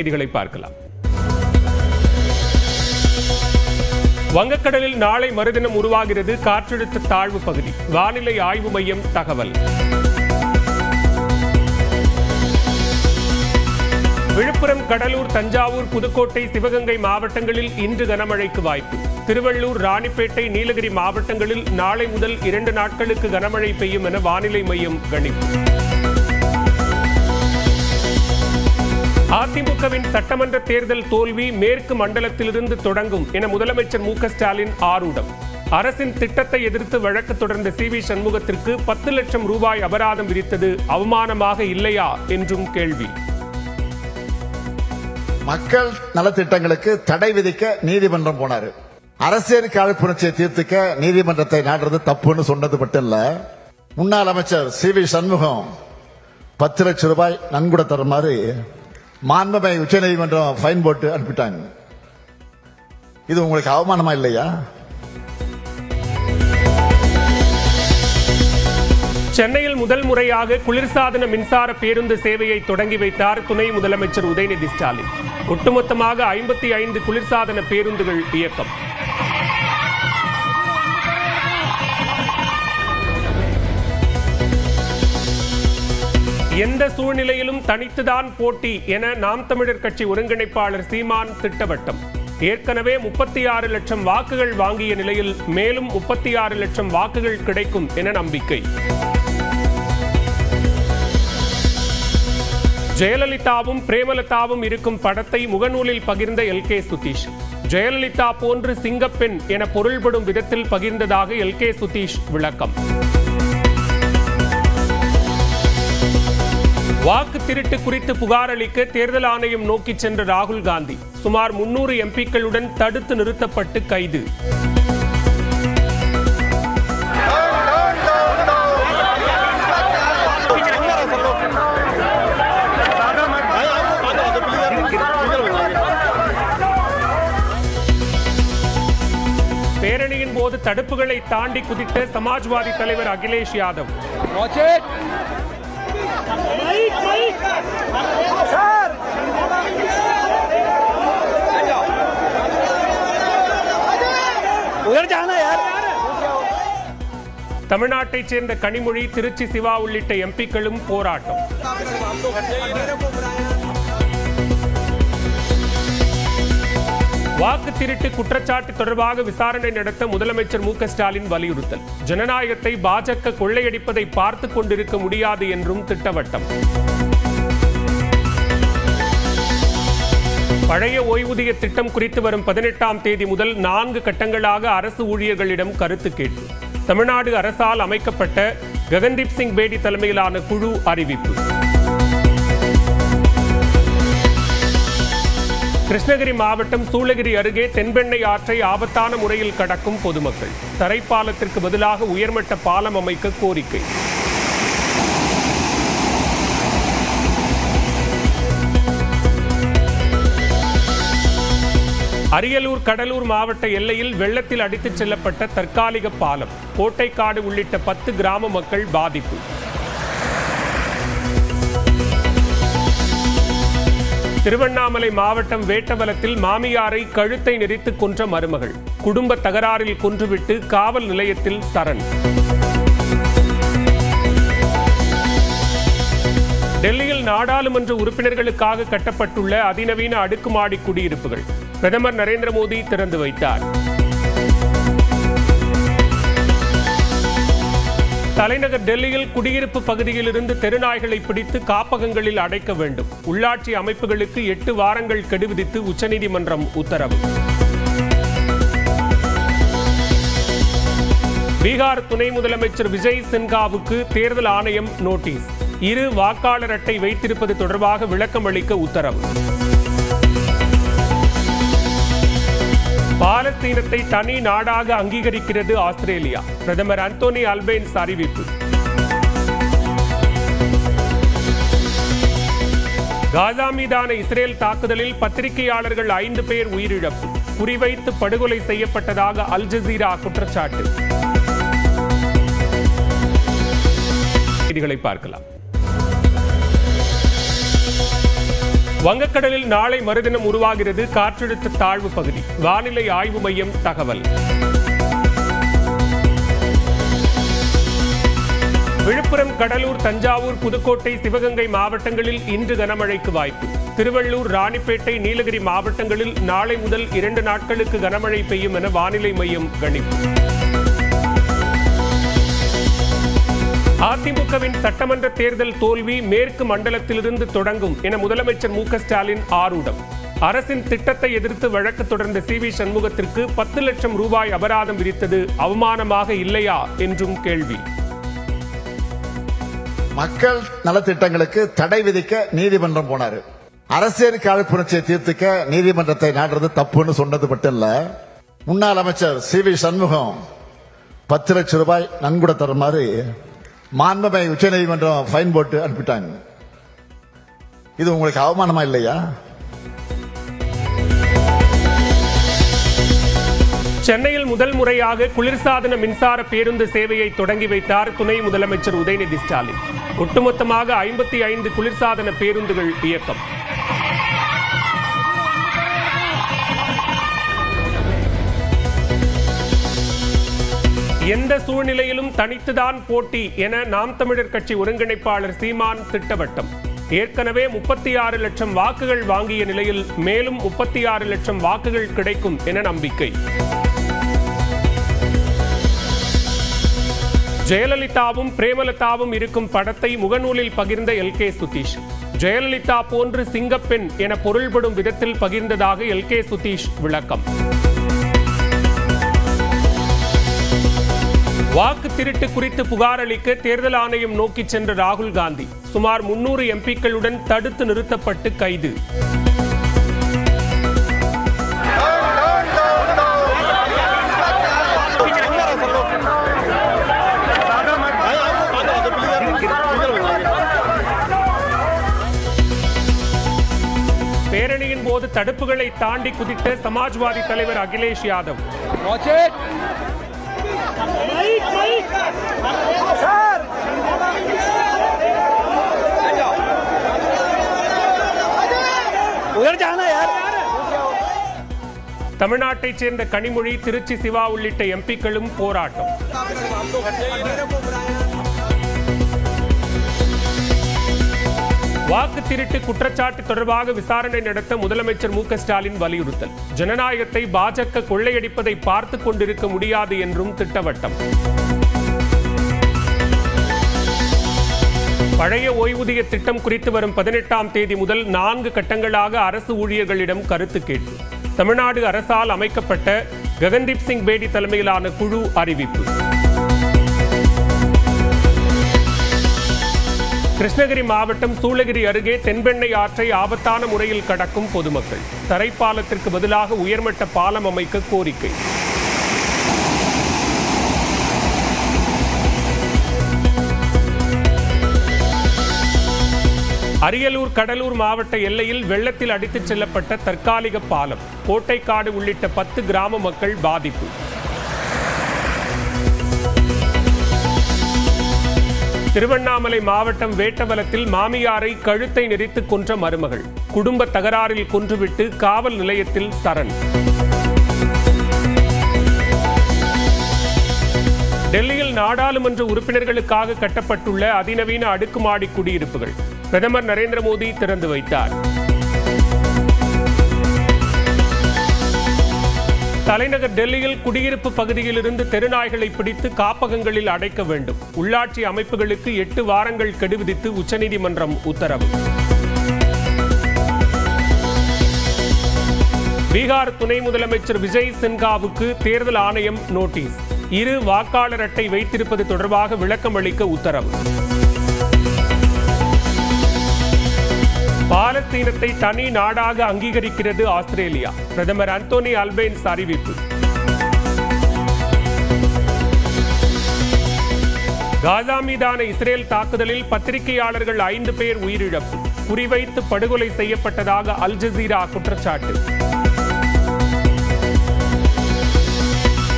செய்திகளை பார்க்கலாம். வங்கக்கடலில் நாளை மறுதினம் உருவாகிறது காற்றழுத்த தாழ்வு பகுதி. வானிலை ஆய்வு மையம் தகவல். விழுப்புரம், கடலூர், தஞ்சாவூர், புதுக்கோட்டை, சிவகங்கை மாவட்டங்களில் இன்று கனமழைக்கு வாய்ப்பு. திருவள்ளூர், ராணிப்பேட்டை, நீலகிரி மாவட்டங்களில் நாளை முதல் 2 நாட்களுக்கு கனமழை பெய்யும் என வானிலை மையம் கணிப்பு. அதிமுகவின் சட்டமன்ற தேர்தல் தோல்வி மேற்கு மண்டலத்திலிருந்து தொடங்கும் என முதலமைச்சர் மு க ஸ்டாலின் ஆரூடம். அரசின் திட்டத்தை எதிர்த்து வழக்கு தொடர்ந்த சி.வி. சண்முகத்திற்கு 10 லட்சம் ரூபாய் அபராதம் விதித்தது அவமானமாக இல்லையா என்றும் கேள்வி. மக்கள் நலத்திட்டங்களுக்கு தடை விதிக்க நீதிமன்றம் போனாரு. அரசியல் காழ்ப்புணர்ச்சியை தீர்த்துக்க நீதிமன்றத்தை நாடுறது தப்புன்னு சொன்னது மட்டும் இல்ல, முன்னாள் அமைச்சர் சி.வி. சண்முகம் 10 லட்சம் ரூபாய் நன்கொடை தருமாறு மாண்புமிகு உச்சநீதிமன்றம் ஃபைன் போட்டு அனுப்பிட்டாங்க. இது உங்களுக்கு அவமானமா இல்லையா? சென்னையில் முதல் முறையாக குளிர்சாதன மின்சார பேருந்து சேவையை தொடங்கி வைத்தார் துணை முதலமைச்சர் உதயநிதி ஸ்டாலின். ஒட்டுமொத்தமாக 55 குளிர்சாதன பேருந்துகள் இயக்கம். எந்த சூழ்நிலையிலும் தனித்துதான் போட்டி என நாம் தமிழர் கட்சி ஒருங்கிணைப்பாளர் சீமான் திட்டவட்டம். ஏற்கனவே 36 லட்சம் வாக்குகள் வாங்கிய நிலையில் மேலும் 36 லட்சம் வாக்குகள் கிடைக்கும் என நம்பிக்கை. ஜெயலலிதாவும் பிரேமலதாவும் இருக்கும் படத்தை முகநூலில் பகிர்ந்த எல்.கே. சுதீஷ். ஜெயலலிதா போன்று சிங்கப்பெண் என பொருள்படும் விதத்தில் பகிர்ந்ததாக எல்.கே. சுதீஷ் விளக்கம். வாக்கு திருட்டு குறித்து புகார் அளிக்க தேர்தல் ஆணையம் நோக்கி சென்ற ராகுல் காந்தி சுமார் 300 எம்பிக்களுடன் தடுத்து நிறுத்தப்பட்டு கைது. பேரணியின் போது தடுப்புகளை தாண்டி குதித்த சமாஜ்வாதி தலைவர் அகிலேஷ் யாதவ். தமிழ்நாட்டைச் சேர்ந்த கனிமொழி, திருச்சி சிவா உள்ளிட்ட எம்பிக்களும் போராட்டம். வாக்கு திருட்டு குற்றச்சாட்டு தொடர்பாக விசாரணை நடத்த முதலமைச்சர் மு க ஸ்டாலின் வலியுறுத்தல். ஜனநாயகத்தை பாஜக கொள்ளையடிப்பதை பார்த்துக் கொண்டிருக்க முடியாது என்றும் திட்டவட்டம். பழைய ஓய்வூதிய திட்டம் குறித்து வரும் 18ஆம் தேதி முதல் 4 கட்டங்களாக அரசு ஊழியர்களிடம் கருத்து கேட்பு. தமிழ்நாடு அரசால் அமைக்கப்பட்ட ககன்தீப் சிங் பேடி தலைமையிலான குழு அறிவிப்பு. கிருஷ்ணகிரி மாவட்டம் சூளகிரி அருகே தென்பெண்ணை ஆற்றை ஆபத்தான முறையில் கடக்கும் பொதுமக்கள். தரைப்பாலத்திற்கு பதிலாக உயர்மட்ட பாலம் அமைக்க கோரிக்கை. அரியலூர், கடலூர் மாவட்ட எல்லையில் வெள்ளத்தில் அடித்துச் செல்லப்பட்ட தற்காலிக பாலம். கோட்டைக்காடு உள்ளிட்ட 10 கிராம மக்கள் பாதிப்பு. திருவண்ணாமலை மாவட்டம் வேட்டவலத்தில் மாமியாரை கழுத்தை நெரித்து கொன்ற மருமகள். குடும்ப தகராறில் கொன்றுவிட்டு காவல் நிலையத்தில் சரண். டெல்லியில் நாடாளுமன்ற உறுப்பினர்களுக்காக கட்டப்பட்டுள்ள அதிநவீன அடுக்குமாடி குடியிருப்புகள் பிரதமர் நரேந்திர மோடி திறந்து வைத்தார். தலைநகர் டெல்லியில் குடியிருப்பு பகுதியில் இருந்து தெருநாய்களை பிடித்து காப்பகங்களில் அடைக்க வேண்டும். உள்ளாட்சி அமைப்புகளுக்கு 8 வாரங்கள் கெடு விதித்து உச்சநீதிமன்றம் உத்தரவு. பீகார் துணை முதலமைச்சர் விஜய் சின்ஹாவுக்கு தேர்தல் ஆணையம் நோட்டீஸ். 2 வாக்காளர் அட்டை வைத்திருப்பது தொடர்பாக விளக்கம் அளிக்க உத்தரவு. பாலஸ்தீனத்தை தனி நாடாக அங்கீகரிக்கிறது ஆஸ்திரேலியா. பிரதமர் அந்தோனி அல்பேன்ஸ் அறிவிப்பு. காசா மீதான இஸ்ரேல் தாக்குதலில் பத்திரிகையாளர்கள் 5 பேர் உயிரிழப்பு. குறிவைத்து படுகொலை செய்யப்பட்டதாக அல் ஜசீரா குற்றச்சாட்டு. செய்திகளை பார்க்கலாம். வங்கக்கடலில் நாளை மறுதினம் உருவாகிறது காற்றழுத்த தாழ்வு பகுதி. வானிலை ஆய்வு மையம் தகவல். விழுப்புரம், கடலூர், தஞ்சாவூர், புதுக்கோட்டை, சிவகங்கை மாவட்டங்களில் இன்று கனமழைக்கு வாய்ப்பு. திருவள்ளூர், ராணிப்பேட்டை, நீலகிரி மாவட்டங்களில் நாளை முதல் 2 நாட்களுக்கு கனமழை பெய்யும் என வானிலை மையம் கணிப்பு. அதிமுகவின் சட்டமன்ற தேர்தல் தோல்வி மேற்கு மண்டலத்திலிருந்து தொடங்கும் என முதலமைச்சர் மு க ஸ்டாலின் ஆரூடம். அரசின் திட்டத்தை எதிர்த்து வழக்கு தொடர்ந்த சி.வி. சண்முகத்திற்கு 10 லட்சம் ரூபாய் அபராதம் விதித்தது அவமானமாக இல்லையா என்றும் கேள்வி. மக்கள் நலத்திட்டங்களுக்கு தடை விதிக்க நீதிமன்றம் போனாரு. அரசியல் காழ்ப்புணர்ச்சியை தீர்த்துக்க நீதிமன்றத்தை நாடுறது தப்புன்னு சொன்னது மட்டும் இல்ல, முன்னாள் அமைச்சர் சி.வி. சண்முகம் 10 லட்சம் ரூபாய் நன்கொடை தருமாறு மாண்புமிகு உச்சநீதிமன்றம் ஃபைன் போட்டு அனுப்பிட்டாங்க. இது உங்களுக்கு அவமானமா இல்லையா? சென்னையில் முதல் முறையாக குளிர்சாதன மின்சார பேருந்து சேவையை தொடங்கி வைத்தார் துணை முதலமைச்சர் உதயநிதி ஸ்டாலின். ஒட்டுமொத்தமாக 55 குளிர்சாதன பேருந்துகள் இயக்கம். எந்த சூழ்நிலையிலும் தனித்துதான் போட்டி என நாம் தமிழர் கட்சி ஒருங்கிணைப்பாளர் சீமான் திட்டவட்டம். ஏற்கனவே 36 லட்சம் வாக்குகள் வாங்கிய நிலையில் மேலும் 36 லட்சம் வாக்குகள் கிடைக்கும் என நம்பிக்கை. ஜெயலலிதாவும் பிரேமலதாவும் இருக்கும் படத்தை முகநூலில் பகிர்ந்த எல்.கே. சுதீஷ். ஜெயலலிதா போன்று சிங்கப்பெண் என பொருள்படும் விதத்தில் பகிர்ந்ததாக எல்.கே. சுதீஷ் விளக்கம். வாக்கு திருட்டு குறித்து புகார் அளிக்க தேர்தல் ஆணையம் நோக்கி சென்ற ராகுல் காந்தி சுமார் 300 எம்பிக்களுடன் தடுத்து நிறுத்தப்பட்டு கைது. பேரணியின் போது தடுப்புகளை தாண்டி குதித்த சமாஜ்வாதி தலைவர் அகிலேஷ் யாதவ். தமிழ்நாட்டைச் சேர்ந்த கனிமொழி, திருச்சி சிவா உள்ளிட்ட எம்பிக்களும் போராட்டம். வாக்கு திருட்டு குற்றச்சாட்டு தொடர்பாக விசாரணை நடத்த முதலமைச்சர் மு க ஸ்டாலின் வலியுறுத்தல். ஜனநாயகத்தை பாஜக கொள்ளையடிப்பதை பார்த்துக் கொண்டிருக்க முடியாது என்றும் திட்டவட்டம். பழைய ஓய்வூதிய திட்டம் குறித்து வரும் 18ஆம் தேதி முதல் 4 கட்டங்களாக அரசு ஊழியர்களிடம் கருத்து கேட்பு. தமிழ்நாடு அரசால் அமைக்கப்பட்ட ககன்தீப் சிங் பேடி தலைமையிலான குழு அறிவிப்பு. கிருஷ்ணகிரி மாவட்டம் சூளகிரி அருகே தென்பெண்ணை ஆற்றை ஆபத்தான முறையில் கடக்கும் பொதுமக்கள். தரைப்பாலத்திற்கு பதிலாக உயர்மட்ட பாலம் அமைக்க கோரிக்கை. அரியலூர், கடலூர் மாவட்ட எல்லையில் வெள்ளத்தில் அடித்துச் செல்லப்பட்ட தற்காலிக பாலம். கோட்டைக்காடு உள்ளிட்ட 10 கிராம மக்கள் பாதிப்பு. திருவண்ணாமலை மாவட்டம் வேட்டவலத்தில் மாமியாரை கழுத்தை நெரித்து கொன்ற மருமகள். குடும்ப தகராறில் கொன்றுவிட்டு காவல் நிலையத்தில் சரண். டெல்லியில் நாடாளுமன்ற உறுப்பினர்களுக்காக கட்டப்பட்டுள்ள அதிநவீன அடுக்குமாடி குடியிருப்புகள் பிரதமர் நரேந்திர மோடி திறந்து வைத்தார். தலைநகர் டெல்லியில் குடியிருப்பு பகுதியில் இருந்து தெருநாய்களை பிடித்து காப்பகங்களில் அடைக்க வேண்டும். உள்ளாட்சி அமைப்புகளுக்கு 8 வாரங்கள் கெடு விதித்து உச்சநீதிமன்றம் உத்தரவு. பீகார் துணை முதலமைச்சர் விஜய் சின்ஹாவுக்கு தேர்தல் ஆணையம் நோட்டீஸ். 2 வாக்காளர் அட்டை வைத்திருப்பது தொடர்பாக விளக்கம் அளிக்க உத்தரவு. பாலஸ்தீனத்தை தனி நாடாக அங்கீகரிக்கிறது ஆஸ்திரேலியா. பிரதமர் அந்தோனி அல்பேன்ஸ் அறிவிப்பு. காசா மீதான இஸ்ரேல் தாக்குதலில் பத்திரிகையாளர்கள் 5 பேர் உயிரிழப்பு. குறிவைத்து படுகொலை செய்யப்பட்டதாக அல் ஜசீரா குற்றச்சாட்டு.